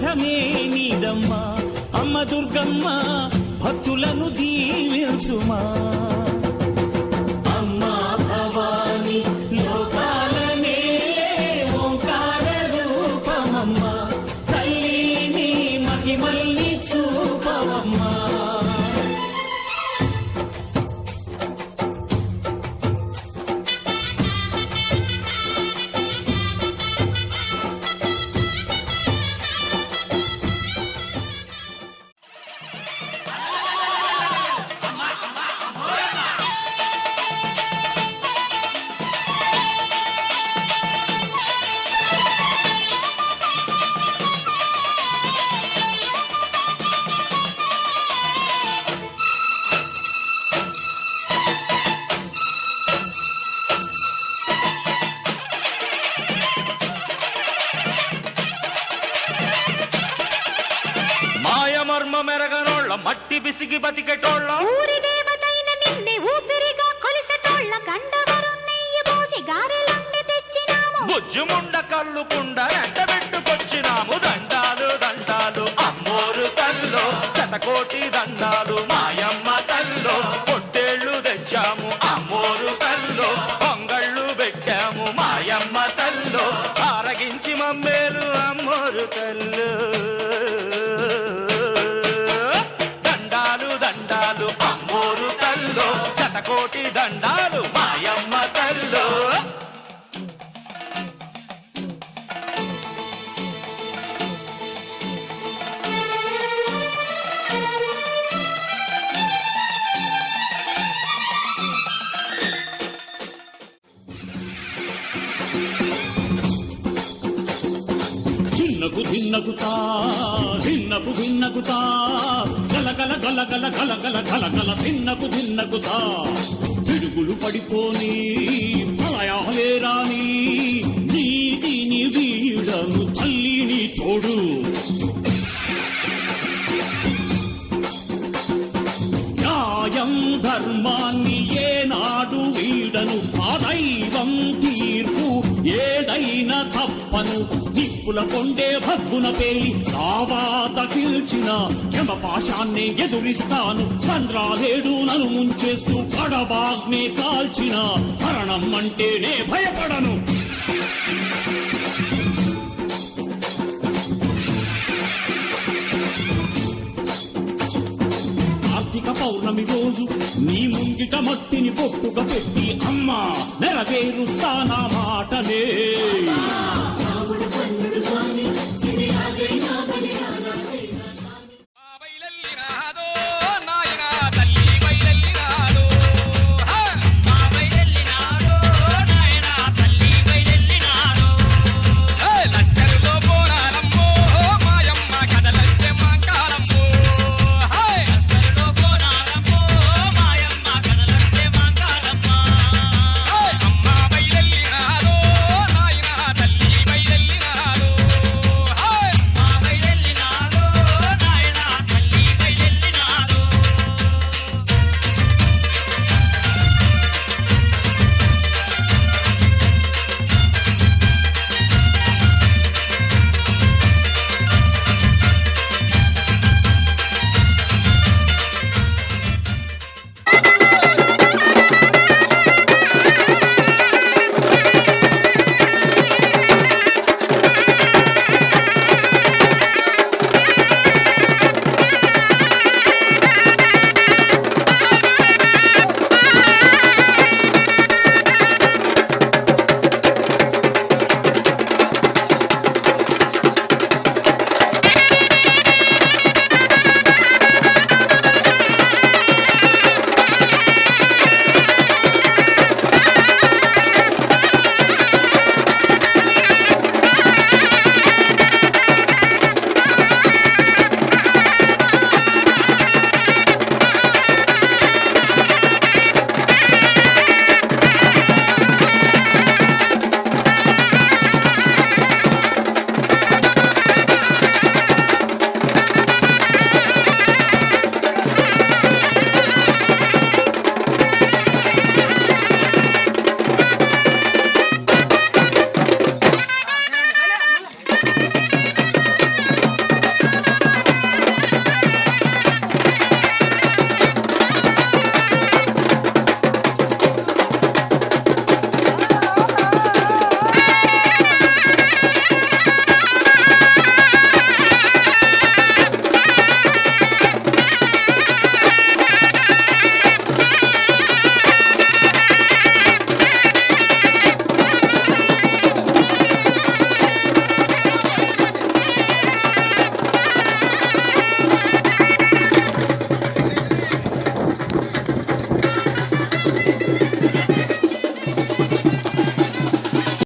కటాక్షమే నీదమ్మా అమ్మ దుర్గమ్మ భక్తులను దీవించుమా అమ్మా భవాని లోకాల నేలే ఓంకార రూపమమ్మా తల్లిని మహిమల్ని చూపవమ్మా మెరగనోళ్ళ మట్టి బిసిగి బతికెటోళ్ళ ఊరి దేవతైన నిన్నే ఊపిరిగా కొలిసెటోళ్ళ గండవరం నెయ్యి పోసి గారెలన్నీ తెచ్చినాము బుజ్జుముండ కళ్ళు కుండ ఎండబెట్టుకొచ్చినాము దండాలు దండాలు అమ్మోరు తల్లో శతకోటి దండాలు మాయమ్మ తల్లో పొట్టేళ్లు తెచ్చాము అమ్మోరు తల్లో పొంగళ్ళు పెట్టాము మాయమ్మ తల్లో ఆరగించి మమ్మేలు అమ్మోరు తల్లు అమ్మోరు తల్లో శతకోటి దండాలు మాయమ్మ తల్లో ధిన్నకు ధిన్నకుతా ధిన్నకు ధిన్నకుతా గలగల గలగల గలగల గలగల ధిన్నకు ధిన్నకుతా పిడుగులు పడిపోని ప్రళయాలే రాని నీతిని వీడను తల్లిని తోడు న్యాయం ధర్మాన్ని ఏనాడు వీడను ఆ దైవం తీర్పు ఏదైనా తప్పను నిప్పుల కొండే భగ్గున పేలి కావాత పిల్చిన యమపాశాన్ని ఎదురిస్తాను చంద్రాలేడు నన్ను ముంచేస్తూ కడబాగ్నే కాల్చిన మరణం అంటేనే భయపడను కార్తీక పౌర్ణమి రోజు నీ ముంగిట మట్టిని పొట్టుగా పెట్టి అమ్మా నెరవేరుస్తానా మాటలే